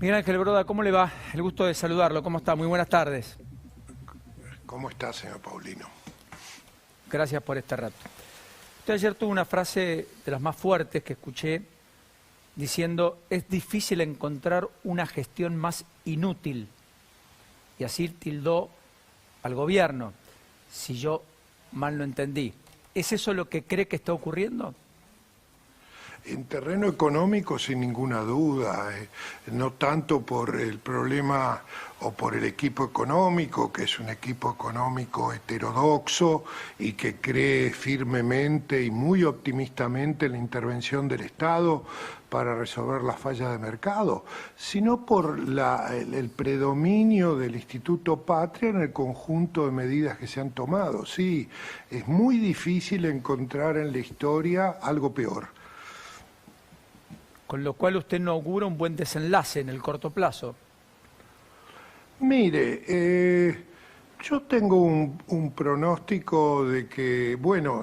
Miguel Ángel Broda, ¿cómo le va? El gusto de saludarlo. ¿Cómo está? Muy buenas tardes. ¿Cómo está, señor Paulino? Gracias por este rato. Usted ayer tuvo una frase de las más fuertes que escuché diciendo: es difícil encontrar una gestión más inútil. Y así tildó al gobierno, si yo mal lo entendí. ¿Es eso lo que cree que está ocurriendo? En terreno económico, sin ninguna duda, no tanto por el problema o por el equipo económico, que es un equipo económico heterodoxo y que cree firmemente y muy optimistamente en la intervención del Estado para resolver las fallas de mercado, sino por el predominio del Instituto Patria en el conjunto de medidas que se han tomado. Sí, es muy difícil encontrar en la historia algo peor. Con lo cual usted no augura un buen desenlace en el corto plazo. Mire, yo tengo un pronóstico de que, bueno,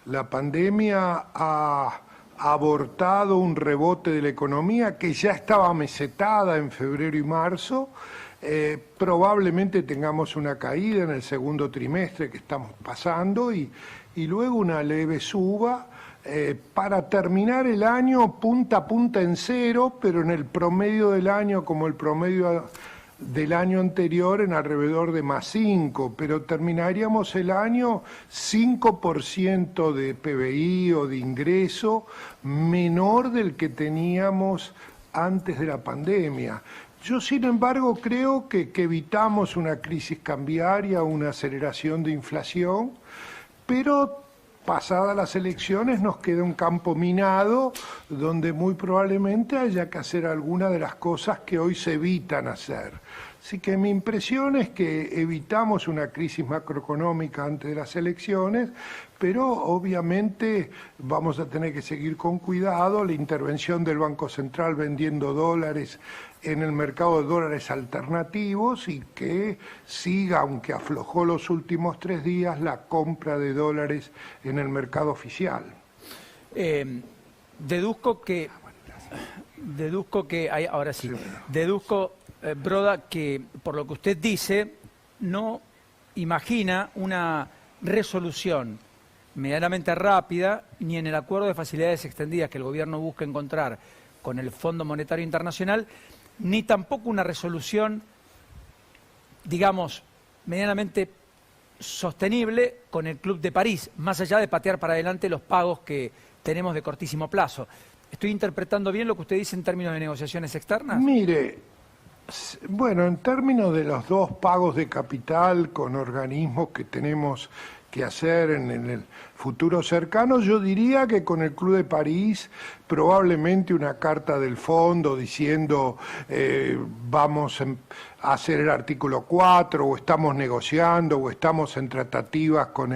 la pandemia ha abortado un rebote de la economía que ya estaba mesetada en febrero y marzo. Probablemente tengamos una caída en el segundo trimestre que estamos pasando y luego una leve suba. Para terminar el año punta a punta en cero, pero en el promedio del año, como el promedio del año anterior, en alrededor de más 5, pero terminaríamos el año 5% de PBI o de ingreso menor del que teníamos antes de la pandemia. Yo, sin embargo, creo que evitamos una crisis cambiaria, una aceleración de inflación, pero pasadas las elecciones nos queda un campo minado donde muy probablemente haya que hacer algunas de las cosas que hoy se evitan hacer. Así que mi impresión es que evitamos una crisis macroeconómica antes de las elecciones, pero obviamente vamos a tener que seguir con cuidado la intervención del Banco Central vendiendo dólares en el mercado de dólares alternativos y que siga, aunque aflojó los últimos 3 días, la compra de dólares en el mercado oficial. Deduzco que hay, ahora sí, deduzco, Broda, que por lo que usted dice, no imagina una resolución medianamente rápida ni en el acuerdo de facilidades extendidas que el gobierno busca encontrar con el Fondo Monetario Internacional, ni tampoco una resolución, digamos, medianamente sostenible con el Club de París, más allá de patear para adelante los pagos que tenemos de cortísimo plazo. ¿Estoy interpretando bien lo que usted dice en términos de negociaciones externas? Mire, bueno, en términos de los 2 pagos de capital con organismos que tenemos que hacer en el futuro cercano, yo diría que con el Club de París probablemente una carta del fondo diciendo vamos a hacer el artículo 4 o estamos negociando o estamos en tratativas con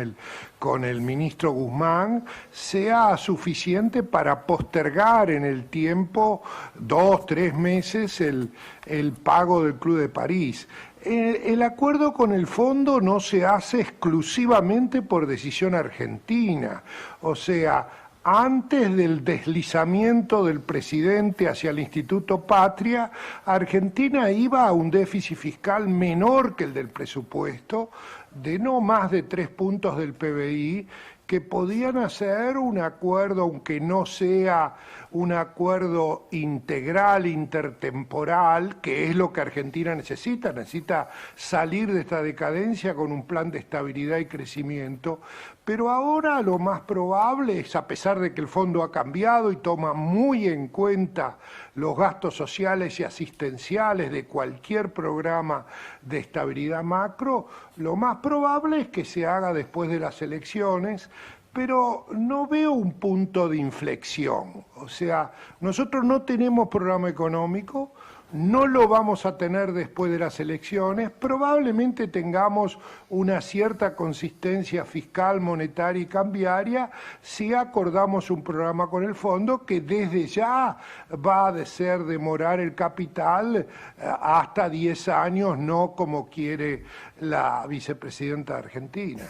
el ministro Guzmán sea suficiente para postergar en el tiempo 2, 3 meses el pago del Club de París. El acuerdo con el fondo no se hace exclusivamente por decisión argentina, o sea, antes del deslizamiento del presidente hacia el Instituto Patria, Argentina iba a un déficit fiscal menor que el del presupuesto, de no más de 3 puntos del PBI, que podían hacer un acuerdo, aunque no sea un acuerdo integral, intertemporal, que es lo que Argentina necesita salir de esta decadencia con un plan de estabilidad y crecimiento, pero ahora lo más probable es, a pesar de que el fondo ha cambiado y toma muy en cuenta los gastos sociales y asistenciales de cualquier programa de estabilidad macro, lo más probable es que se haga después de las elecciones, pero no veo un punto de inflexión. O sea, nosotros no tenemos programa económico, no lo vamos a tener después de las elecciones, probablemente tengamos una cierta consistencia fiscal, monetaria y cambiaria si acordamos un programa con el fondo que desde ya va a demorar el capital hasta 10 años, no como quiere la vicepresidenta de Argentina.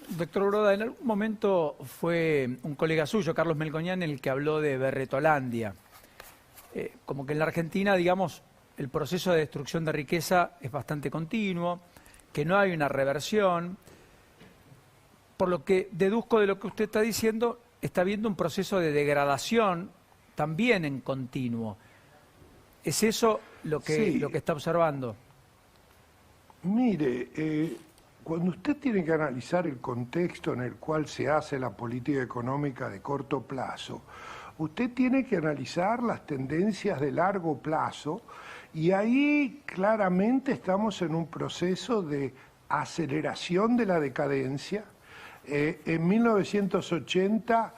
Doctor Broda, en algún momento fue un colega suyo, Carlos Melconian, el que habló de Berretolandia. como que en la Argentina, digamos, el proceso de destrucción de riqueza es bastante continuo, que no hay una reversión, por lo que deduzco de lo que usted está diciendo, está habiendo un proceso de degradación también en continuo. ¿Es eso lo que está observando? Mire, cuando usted tiene que analizar el contexto en el cual se hace la política económica de corto plazo, usted tiene que analizar las tendencias de largo plazo y ahí claramente estamos en un proceso de aceleración de la decadencia. En 1980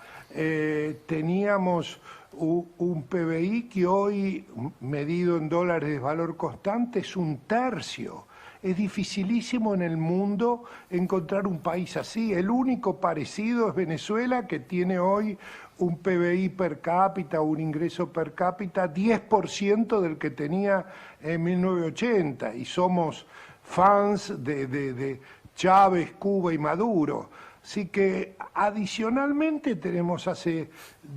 teníamos un PBI que hoy, medido en dólares de valor constante, es un tercio. Es dificilísimo en el mundo encontrar un país así. El único parecido es Venezuela, que tiene hoy un PBI per cápita, un ingreso per cápita 10% del que tenía en 1980. Y somos fans de Chávez, Cuba y Maduro. Así que adicionalmente tenemos hace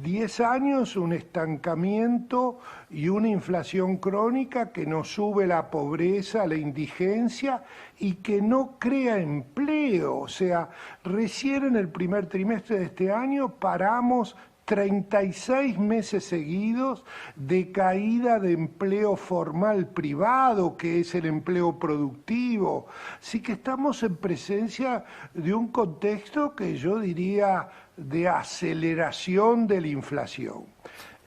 10 años un estancamiento y una inflación crónica que nos sube la pobreza, la indigencia y que no crea empleo. O sea, recién en el primer trimestre de este año paramos 36 meses seguidos de caída de empleo formal privado, que es el empleo productivo. Así que estamos en presencia de un contexto que yo diría de aceleración de la inflación.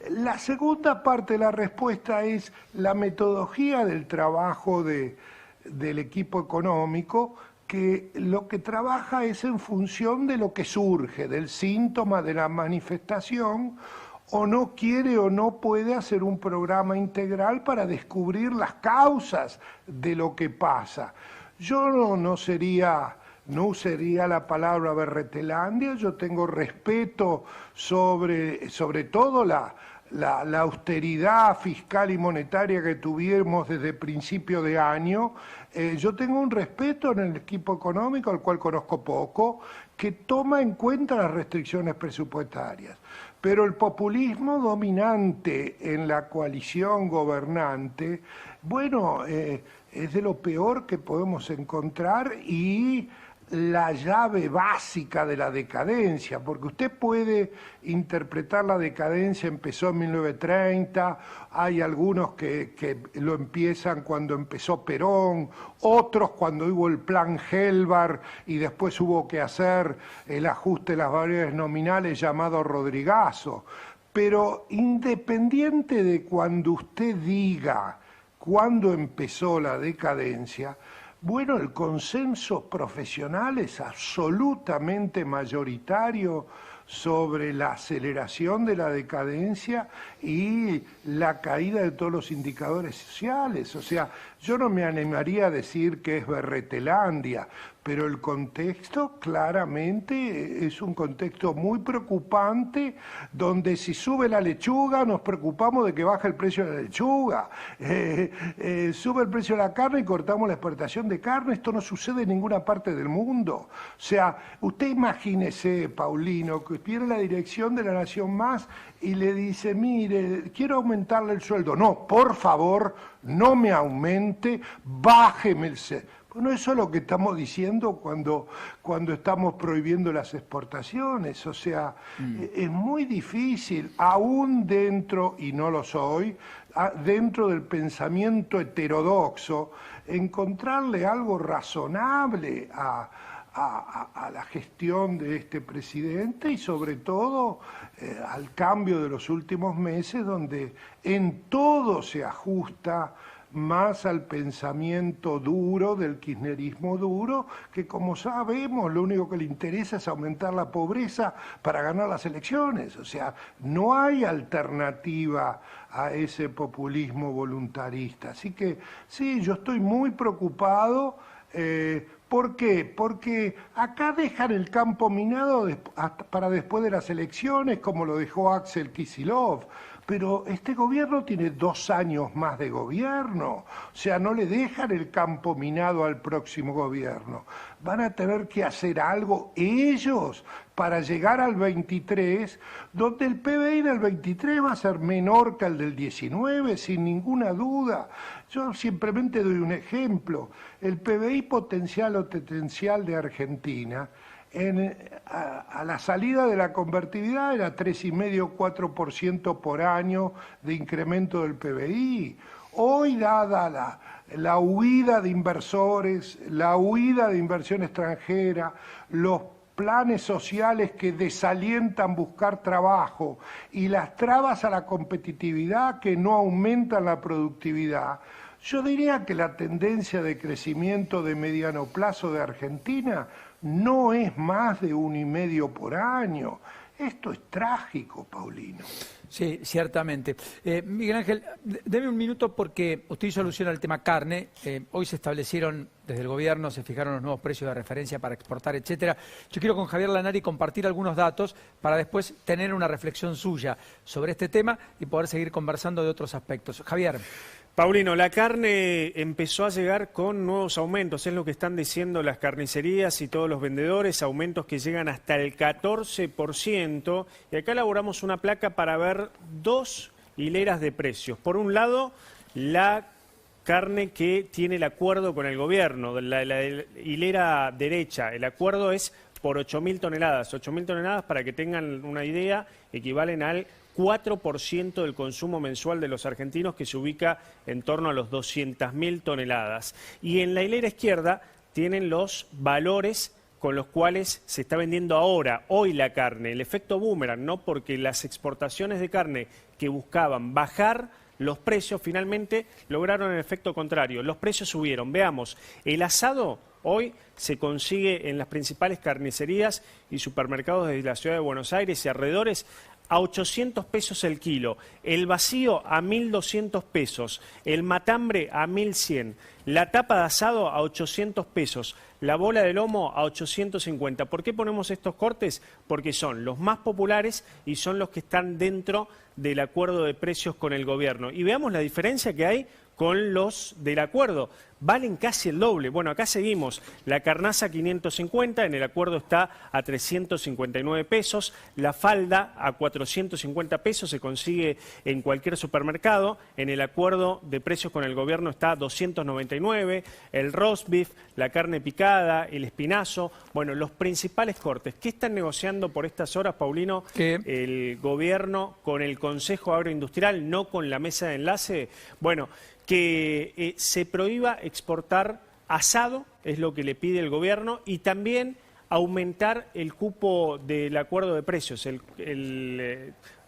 La segunda parte de la respuesta es la metodología del trabajo del equipo económico, que lo que trabaja es en función de lo que surge, del síntoma, de la manifestación, o no quiere o no puede hacer un programa integral para descubrir las causas de lo que pasa. Yo no usaría la palabra berretelandia, yo tengo respeto sobre todo la austeridad fiscal y monetaria que tuvimos desde principio de año. Yo tengo un respeto en el equipo económico, al cual conozco poco, que toma en cuenta las restricciones presupuestarias. Pero el populismo dominante en la coalición gobernante, bueno, es de lo peor que podemos encontrar y la llave básica de la decadencia, porque usted puede interpretar la decadencia, empezó en 1930, hay algunos que lo empiezan cuando empezó Perón, otros cuando hubo el plan Helbar y después hubo que hacer el ajuste de las variables nominales llamado Rodrigazo. Pero independiente de cuando usted diga cuándo empezó la decadencia, bueno, el consenso profesional es absolutamente mayoritario sobre la aceleración de la decadencia y la caída de todos los indicadores sociales. O sea, yo no me animaría a decir que es berretelandia, pero el contexto claramente es un contexto muy preocupante, donde si sube la lechuga nos preocupamos de que baje el precio de la lechuga, sube el precio de la carne y cortamos la exportación de carne. Esto no sucede en ninguna parte del mundo. O sea, usted imagínese, Paulino, que tiene la dirección de La Nación Más y le dice, mire, quiero aumentarle el sueldo. No, por favor, no me aumente, bájeme el sueldo. Bueno, eso es lo que estamos diciendo cuando estamos prohibiendo las exportaciones. O sea, es muy difícil, aún dentro, y no lo soy, dentro del pensamiento heterodoxo, encontrarle algo razonable a la gestión de este presidente y sobre todo al cambio de los últimos meses, donde en todo se ajusta más al pensamiento duro del kirchnerismo duro, que como sabemos lo único que le interesa es aumentar la pobreza para ganar las elecciones. O sea, no hay alternativa a ese populismo voluntarista. Así que sí, yo estoy muy preocupado. ¿Por qué? Porque acá dejan el campo minado para después de las elecciones, como lo dejó Axel Kicillof. pero este gobierno tiene 2 años más de gobierno, o sea, no le dejan el campo minado al próximo gobierno. Van a tener que hacer algo ellos para llegar al 23, donde el PBI del 23 va a ser menor que el del 19, sin ninguna duda. Yo simplemente doy un ejemplo. El PBI potencial o potencial de Argentina, a la salida de la convertibilidad era 3,5-4% por año de incremento del PBI. Hoy, dada la huida de inversores, la huida de inversión extranjera, los planes sociales que desalientan buscar trabajo y las trabas a la competitividad que no aumentan la productividad, yo diría que la tendencia de crecimiento de mediano plazo de Argentina no es más de 1,5 por año. Esto es trágico, Paulino. Sí, ciertamente. Miguel Ángel, deme un minuto porque usted hizo alusión al tema carne. Hoy se establecieron desde el gobierno, se fijaron los nuevos precios de referencia para exportar, etcétera. Yo quiero con Javier Lanari compartir algunos datos para después tener una reflexión suya sobre este tema y poder seguir conversando de otros aspectos. Javier. Paulino, la carne empezó a llegar con nuevos aumentos, es lo que están diciendo las carnicerías y todos los vendedores, aumentos que llegan hasta el 14%. Y acá elaboramos una placa para ver 2 hileras de precios. Por un lado, la carne que tiene el acuerdo con el gobierno, la hilera derecha, el acuerdo es por 8.000 toneladas. 8.000 toneladas, para que tengan una idea, equivalen al 4% del consumo mensual de los argentinos, que se ubica en torno a los 200.000 toneladas. Y en la hilera izquierda tienen los valores con los cuales se está vendiendo ahora, hoy la carne, el efecto boomerang, ¿no? Porque las exportaciones de carne que buscaban bajar los precios finalmente lograron el efecto contrario, los precios subieron. Veamos, el asado hoy se consigue en las principales carnicerías y supermercados de la ciudad de Buenos Aires y alrededores a 800 pesos el kilo, el vacío a 1.200 pesos, el matambre a 1.100, la tapa de asado a 800 pesos, la bola de lomo a 850. ¿Por qué ponemos estos cortes? Porque son los más populares y son los que están dentro del acuerdo de precios con el gobierno. Y veamos la diferencia que hay con los del acuerdo. Valen casi el doble. Bueno, acá seguimos. La carnaza 550, en el acuerdo está a 359 pesos. La falda a 450 pesos, se consigue en cualquier supermercado. En el acuerdo de precios con el gobierno está a 299. El roast beef, la carne picada, el espinazo. Bueno, los principales cortes. ¿Qué están negociando por estas horas, Paulino? ¿Qué? El gobierno con el Consejo Agroindustrial, no con la mesa de enlace. Bueno, que se prohíba exportar asado, es lo que le pide el gobierno, y también aumentar el cupo del acuerdo de precios,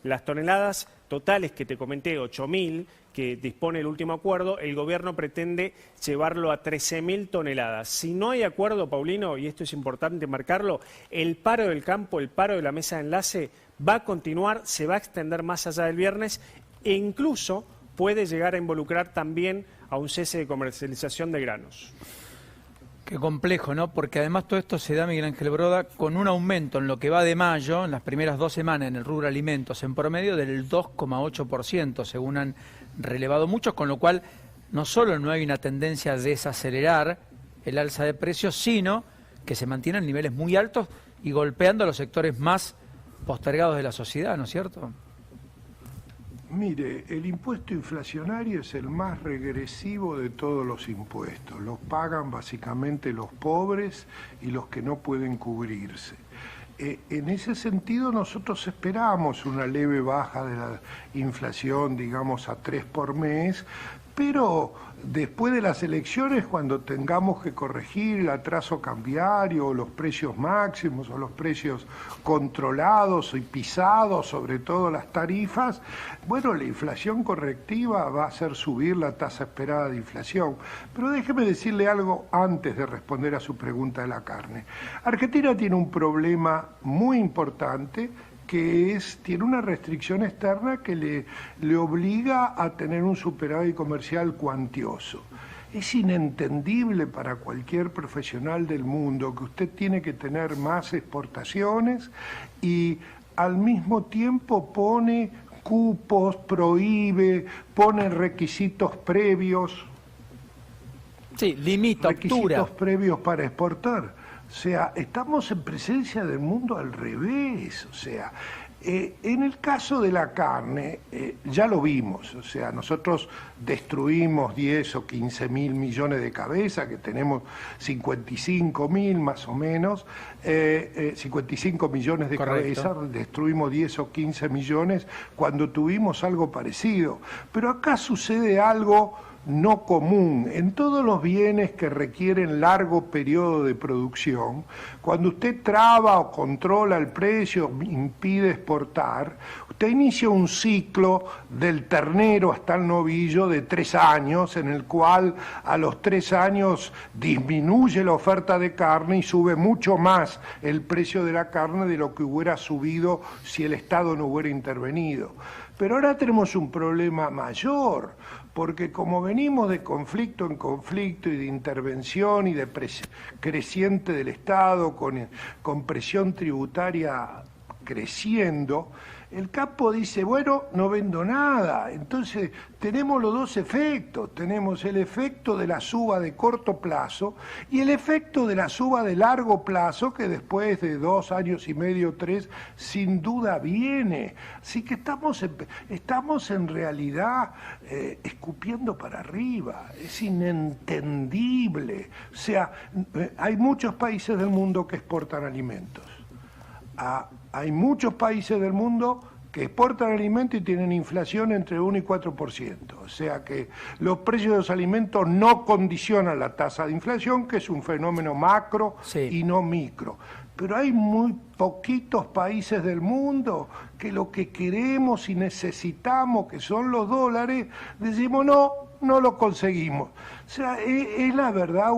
las toneladas totales que te comenté, 8.000, que dispone el último acuerdo, el gobierno pretende llevarlo a 13.000 toneladas. Si no hay acuerdo, Paulino, y esto es importante marcarlo, el paro del campo, el paro de la mesa de enlace va a continuar, se va a extender más allá del viernes e incluso puede llegar a involucrar también a un cese de comercialización de granos. Qué complejo, ¿no? Porque además todo esto se da, Miguel Ángel Broda, con un aumento en lo que va de mayo, en las primeras 2 semanas en el rubro alimentos, en promedio del 2,8%, según han relevado muchos, con lo cual no solo no hay una tendencia a desacelerar el alza de precios, sino que se mantienen niveles muy altos y golpeando a los sectores más postergados de la sociedad, ¿no es cierto? Mire, el impuesto inflacionario es el más regresivo de todos los impuestos. Los pagan básicamente los pobres y los que no pueden cubrirse. En ese sentido nosotros esperamos una leve baja de la inflación, digamos a 3 por mes, pero después de las elecciones, cuando tengamos que corregir el atraso cambiario, o los precios máximos, o los precios controlados y pisados, sobre todo las tarifas, bueno, la inflación correctiva va a hacer subir la tasa esperada de inflación. Pero déjeme decirle algo antes de responder a su pregunta de la carne. Argentina tiene un problema muy importante, que tiene una restricción externa que le obliga a tener un superávit comercial cuantioso. Es inentendible para cualquier profesional del mundo que usted tiene que tener más exportaciones y al mismo tiempo pone cupos, prohíbe, pone requisitos previos. Sí, limita, obtura. Requisitos previos para exportar. O sea, estamos en presencia del mundo al revés. O sea, en el caso de la carne, ya lo vimos. O sea, nosotros destruimos 10 o 15 mil millones de cabezas, que tenemos 55 mil más o menos, 55 millones de Correcto. cabezas, destruimos 10 o 15 millones cuando tuvimos algo parecido. Pero acá sucede algo no común. En todos los bienes que requieren largo periodo de producción, cuando usted traba o controla el precio, impide exportar, usted inicia un ciclo del ternero hasta el novillo de 3 años, en el cual a los 3 años disminuye la oferta de carne y sube mucho más el precio de la carne de lo que hubiera subido si el Estado no hubiera intervenido. Pero ahora tenemos un problema mayor, porque como venimos de conflicto en conflicto y de intervención y de creciente del Estado con presión tributaria creciendo, el campo dice, bueno, no vendo nada. Entonces tenemos los dos efectos, tenemos el efecto de la suba de corto plazo y el efecto de la suba de largo plazo, que después de 2 años y medio, 3, sin duda viene. Así que estamos en realidad escupiendo para arriba, es inentendible. O sea, hay muchos países del mundo que exportan alimentos. Hay muchos países del mundo que exportan alimentos y tienen inflación entre 1 y 4%. O sea que los precios de los alimentos no condicionan la tasa de inflación, que es un fenómeno macro y no micro. Pero hay muy poquitos países del mundo que lo que queremos y necesitamos, que son los dólares, decimos no lo conseguimos. O sea, es la verdad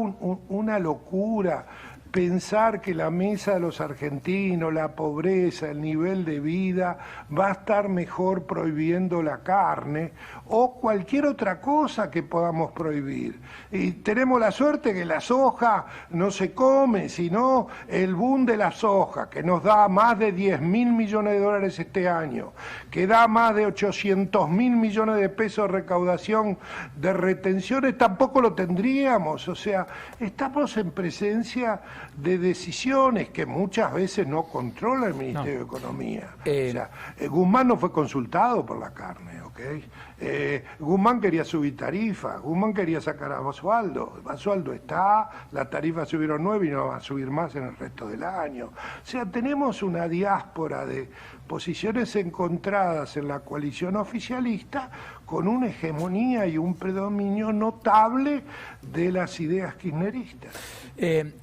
una locura pensar que la mesa de los argentinos, la pobreza, el nivel de vida, va a estar mejor prohibiendo la carne o cualquier otra cosa que podamos prohibir. Y tenemos la suerte que la soja no se come, sino el boom de la soja, que nos da más de 10.000 millones de dólares este año, que da más de 800.000 millones de pesos de recaudación de retenciones, tampoco lo tendríamos. O sea, estamos en presencia de decisiones que muchas veces no controla el Ministerio de Economía. O sea, Guzmán no fue consultado por la carne, ¿ok? Guzmán quería subir tarifa, Guzmán quería sacar a Basualdo. Basualdo está, las tarifas subieron 9 y no van a subir más en el resto del año. O sea, tenemos una diáspora de posiciones encontradas en la coalición oficialista con una hegemonía y un predominio notable de las ideas kirchneristas.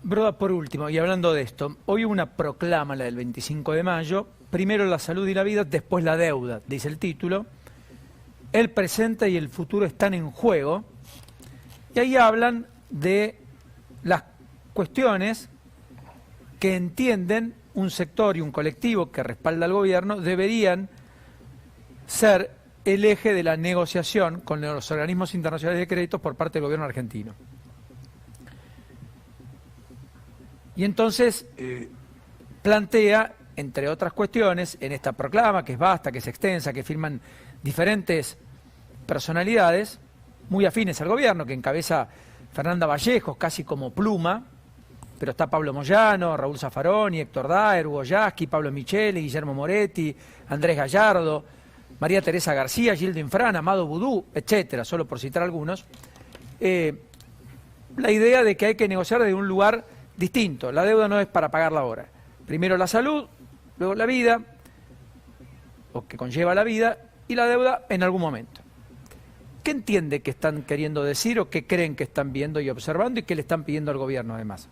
Broda, por último, y hablando de esto, hoy hubo una proclama, la del 25 de mayo, primero la salud y la vida, después la deuda, dice el título. El presente y el futuro están en juego, y ahí hablan de las cuestiones que entienden un sector y un colectivo que respalda al gobierno deberían ser el eje de la negociación con los organismos internacionales de créditos por parte del gobierno argentino. Y entonces plantea, entre otras cuestiones, en esta proclama, que es vasta, que es extensa, que firman diferentes personalidades muy afines al gobierno, que encabeza Fernanda Vallejos, casi como pluma, pero está Pablo Moyano, Raúl Zaffaroni, Héctor Daer, Hugo Yasky, Pablo Micheli, Guillermo Moretti, Andrés Gallardo, María Teresa García, Gildo Infran, Amado Boudou, etcétera, solo por citar algunos. La idea de que hay que negociar desde un lugar distinto. La deuda no es para pagarla ahora. Primero la salud, luego la vida, o que conlleva la vida, y la deuda en algún momento. ¿Qué entiende que están queriendo decir o qué creen que están viendo y observando y qué le están pidiendo al gobierno además?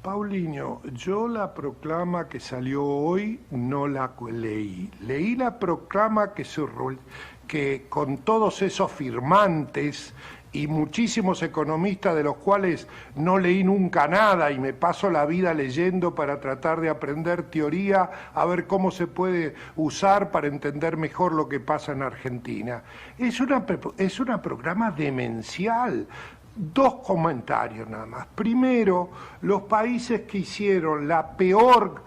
Paulinho, yo la proclama que salió hoy no la leí. Leí la proclama que con todos esos firmantes y muchísimos economistas de los cuales no leí nunca nada y me paso la vida leyendo para tratar de aprender teoría, a ver cómo se puede usar para entender mejor lo que pasa en Argentina. Es una proclama demencial. 2 comentarios nada más. Primero, los países que hicieron la peor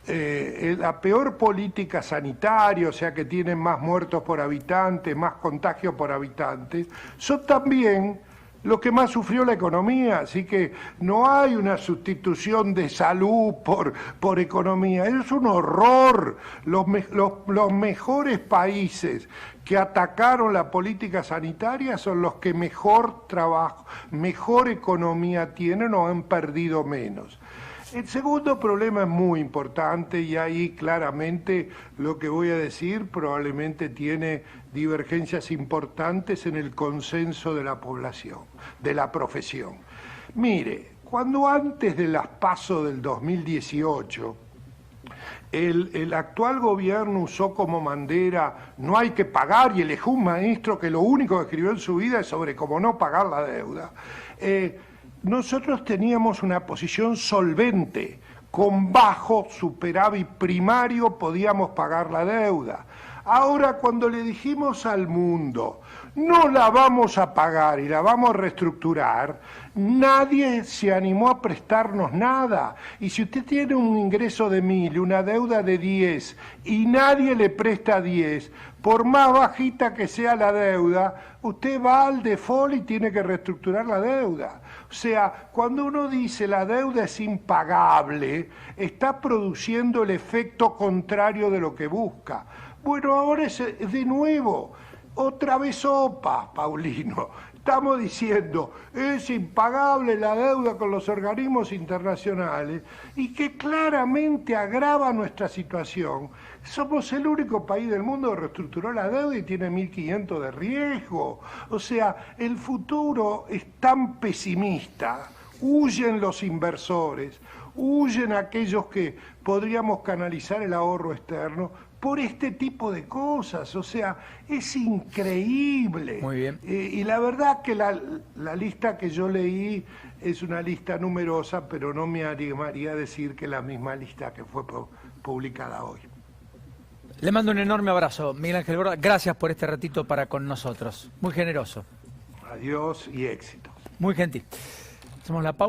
la peor política sanitaria, o sea que tienen más muertos por habitante, más contagios por habitante, son también lo que más sufrió la economía, así que no hay una sustitución de salud por economía, es un horror. Los mejores países que atacaron la política sanitaria son los que mejor trabajo, mejor economía tienen o han perdido menos. El segundo problema es muy importante y ahí claramente lo que voy a decir probablemente tiene divergencias importantes en el consenso de la población, de la profesión. Mire, cuando antes de las PASO del 2018, el actual gobierno usó como bandera no hay que pagar y eligió un maestro que lo único que escribió en su vida es sobre cómo no pagar la deuda. Nosotros teníamos una posición solvente, con bajo superávit primario podíamos pagar la deuda. Ahora cuando le dijimos al mundo, no la vamos a pagar y la vamos a reestructurar, nadie se animó a prestarnos nada. Y si usted tiene un ingreso de 1.000 y una deuda de 10 y nadie le presta 10, por más bajita que sea la deuda, usted va al default y tiene que reestructurar la deuda. O sea, cuando uno dice la deuda es impagable, está produciendo el efecto contrario de lo que busca. Bueno, ahora es de nuevo, otra vez sopa, Paulino. Estamos diciendo, es impagable la deuda con los organismos internacionales y que claramente agrava nuestra situación. Somos el único país del mundo que reestructuró la deuda y tiene 1.500 de riesgo. O sea, el futuro es tan pesimista. Huyen los inversores, huyen aquellos que podríamos canalizar el ahorro externo por este tipo de cosas, o sea, es increíble. Muy bien. Y la verdad que la lista que yo leí es una lista numerosa, pero no me animaría a decir que es la misma lista que fue publicada hoy. Le mando un enorme abrazo, Miguel Ángel Borda. Gracias por este ratito para con nosotros. Muy generoso. Adiós y éxito. Muy gentil. Hacemos la pausa.